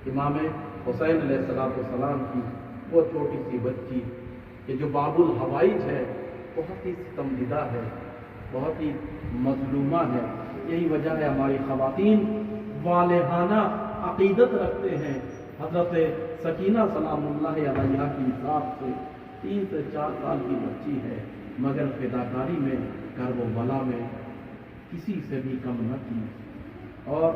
इमाम हुसैन अलैहिस्सलाम की वो छोटी सी बच्ची कि जो बाबुल हवाइज है, बहुत ही सितमदीदा है, बहुत ही मजलूमा है। यही वजह है हमारी ख़वातीन वालेहाना अक़ीदत रखते हैं। हज़रत सकीना सलामुल्लाह अलैहा की हिसाब से 3 से 4 साल की बच्ची है, मगर फिदाकारी में करबला में किसी से भी कम न थी। और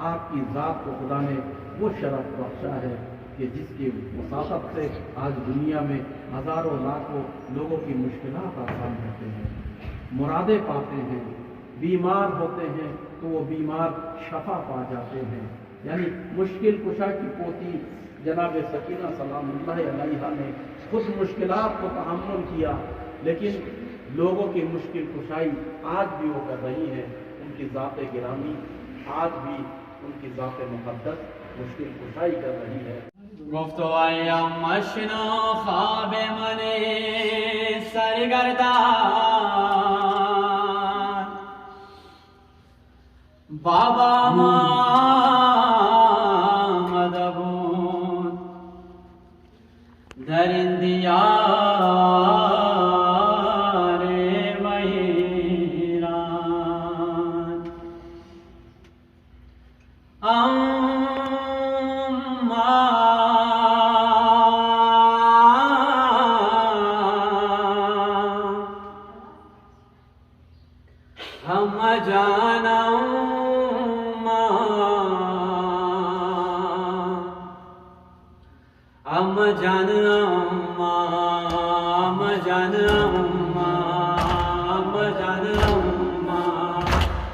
आपकी ज़ात को खुदा ने वो शरफ बख्शा है कि जिसकी वसाक़त से आज दुनिया में हज़ारों लाखों लोगों की मुश्किलात आसान होते हैं, मुरादें पाते हैं, बीमार होते हैं तो वो बीमार शफा पा जाते हैं। यानी मुश्किल कुशा की पोती जनाब सकीना सलामुल्लाह अलैहा ने खुद मुश्किलात को तहम्मुल किया, लेकिन लोगों की मुश्किल कुशाई आज भी वो कर रही है। उनकी ज़ात गिरामी आज भी उनकी ज़ात मुक़द्दस मुश्किल कुशाई कर रही है। गुफ्तो अय्याम मशनो ख्वाब मने सरगर्दान बाबा मदबून दरिंदिया हम जाना हम जाना हम जाना हम जाना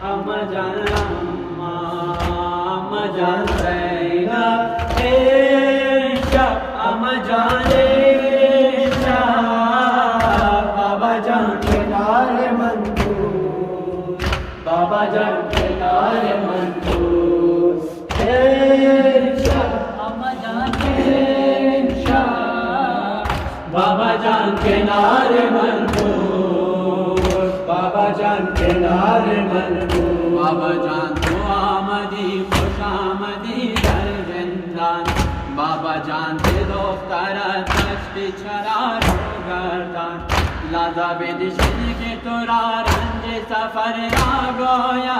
हम जाना हम जाना हम जाने बाबा जान के नारे मंजूर, बाबा जान के नारे मंजूर, हम जाने बाबा जान के नारे मंजूर, बाबा जान के नारे मंजूर, बाबा जान तो आमदी खुश आमदी दर जिंदान, बाबा जान के दोस्तारा तश्ती छरा गर्दान लादा बेदिशन के तोरा रंज सफर ना गोया,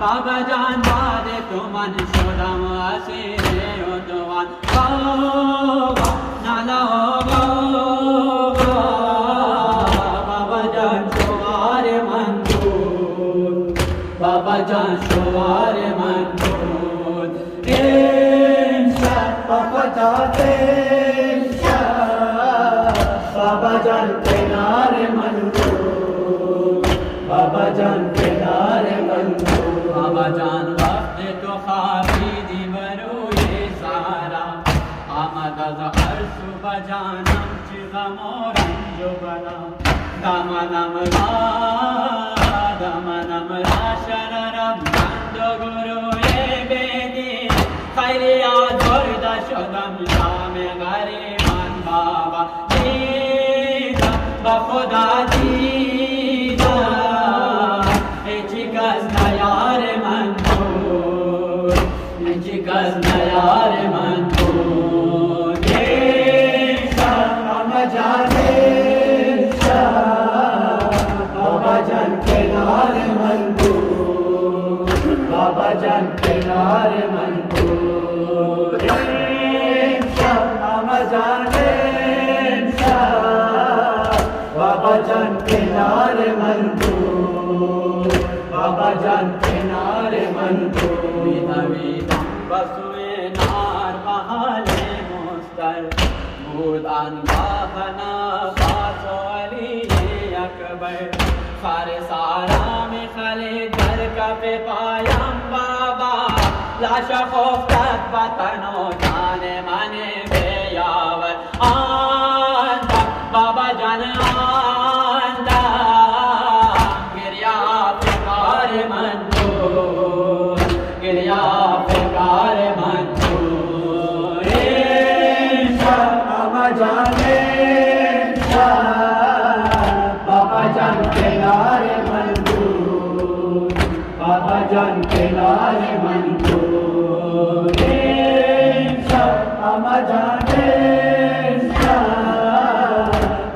बाबा जान बादे तो मन शोदम आसिरे उदवान बाबा नाला होगा बाबा जान शोवारे मंजूर, बाबा जान शोवारे मंजूर बाबा जाते बाबा जान के नारे मंजूर, बाबा जान के नारे मंजूर, बाबा जान वक्त तो खाबी दीवरो ये सारा आमद हर सुबह जानम चिगमो रंजो बना दामनम शरणम बंदो गुरु ये बेदी खैरिया जोरदा शदम शाम गरीबान बाबा दीदा बखुदा दीदा चिकस नयार मंजूर, चिकस नयार मंजूर हम जाने बाबा जान के नारे मंजूर, बाबा जान के नारे मंजूर हम जाने बाबा जान के नारे मंजूर, बाबा जान के नारे मंजूर बसुए नार बहाले मुस्तर भूदान बाहना बासो अली अकबर सारे सारा में खले घर का पे पायम बाबा लाशा खौफ तक बतनो जाने माने बेयावर आंदा बाबा जान आंदा गिरिया फिकार मंजूर, गिरिया फिकार मंजूर हम जाने बाबा जान के नारे मंजूर, बाबा जान के नारे मंजूर अमर जाने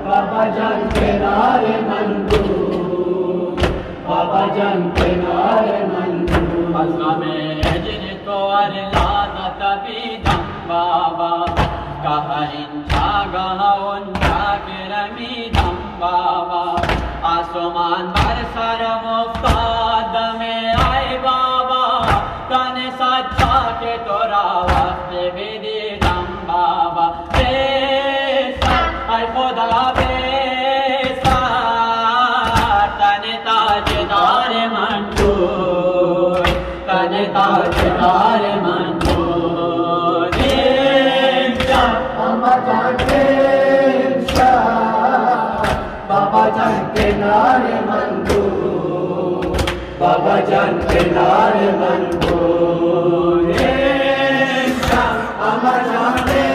बाबा जान के नारे मंजूर, बाबा जान के नारे मंजूर। अज़्मा में अजर तो अरलाना तभी दम बाबा कहा इंचा गहा उनका के रमी दम बाबा आसमान पर सर मुफ्ताद में आए बाबा काने सच्चा के तोरा वक्त भी दी दम बाबा बेसर खुदा बेसर तने ताजदार मंजूर, तने ताजदार मंजूर। अमर जाने बाबा जान के नारे मंजूर, बाबा जान के नारे मंजूर। अमर जाने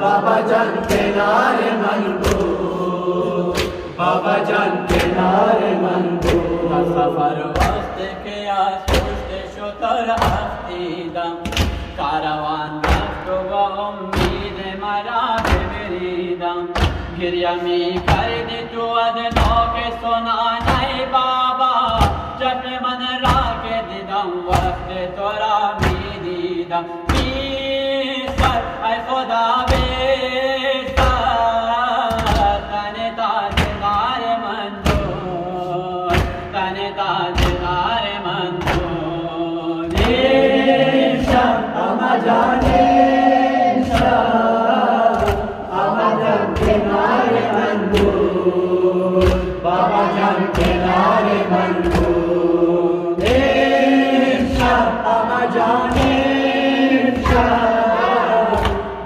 बाबा जान के नारे मंजूर, बाबा जान के नारे मंजूर। सफर वक्त के आसुष्ट शुतर हफ्तीदम कारवान रफ्त व उम्मीद मरा बेरीदम गिरयमी कर दी तू अदनों के सोना नहीं बाबा जब मन राके दिदम वक्त तोरा मीदीदम बीसर ऐ खुदा बेसर तने ताजदार मंजूर, तने ताजदार मंजूर। अमर जाने अमर जान के नारे मंजूर, बाबा जान के नारे मंजूर। अमर जाने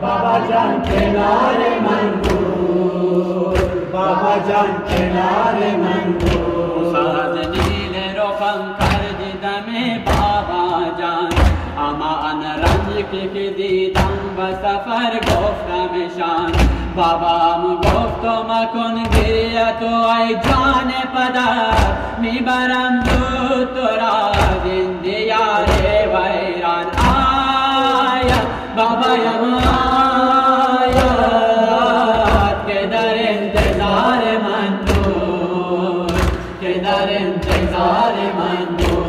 बाबा जान के नारे मंजूर, बाबा जान के नारे मंजूर। साज नीले रोकम कर दी दमे बाबा जान अमा अनरंज की दीदम बसफर गोफ्ता में शान बाबा गोफ्तो मकुन गिरिया तो आई जाने पदा मी बरम दू तोरा दिन दिया रे वैरान आया बाबा यमाया के दर इंतजार मंजूर, के दर इंतजार मंजूर।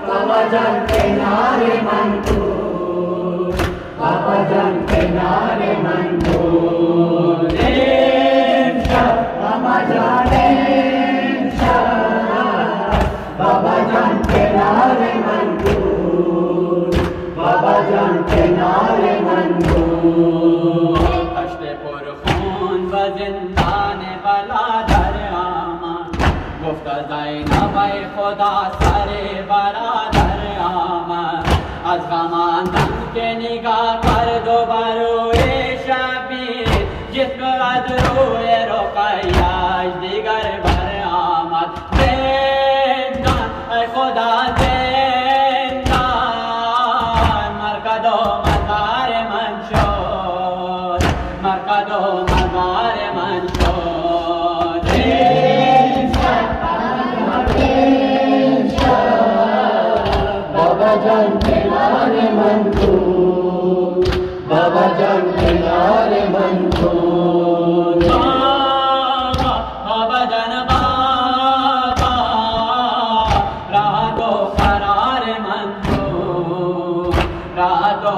बाबा जान के नारे मंजूर, बाबा जान के नारे मंजूर। बाबा जाने बाबा जान के नारे मंजूर, बाबा जान के नारे मंजूर। अश्ते पर खून व जिंदान बला दर आमान गुफ्ता ज़ैनब खुदा सरे बरादर आमान आज गमान दम के निगाह कर दो बरोए शबीर जिसको अदरोए रोकैयाज दिगर बर आमद जिंदान खुदा जिंदान मरकदो मजार मंशोर, मरकदो मजार मंशोर। बाबा जान के नारे मंजूर, बाबा जान के नारे मंजूर। बाबा जन बाबा राह दो करार मंजूर, राह दो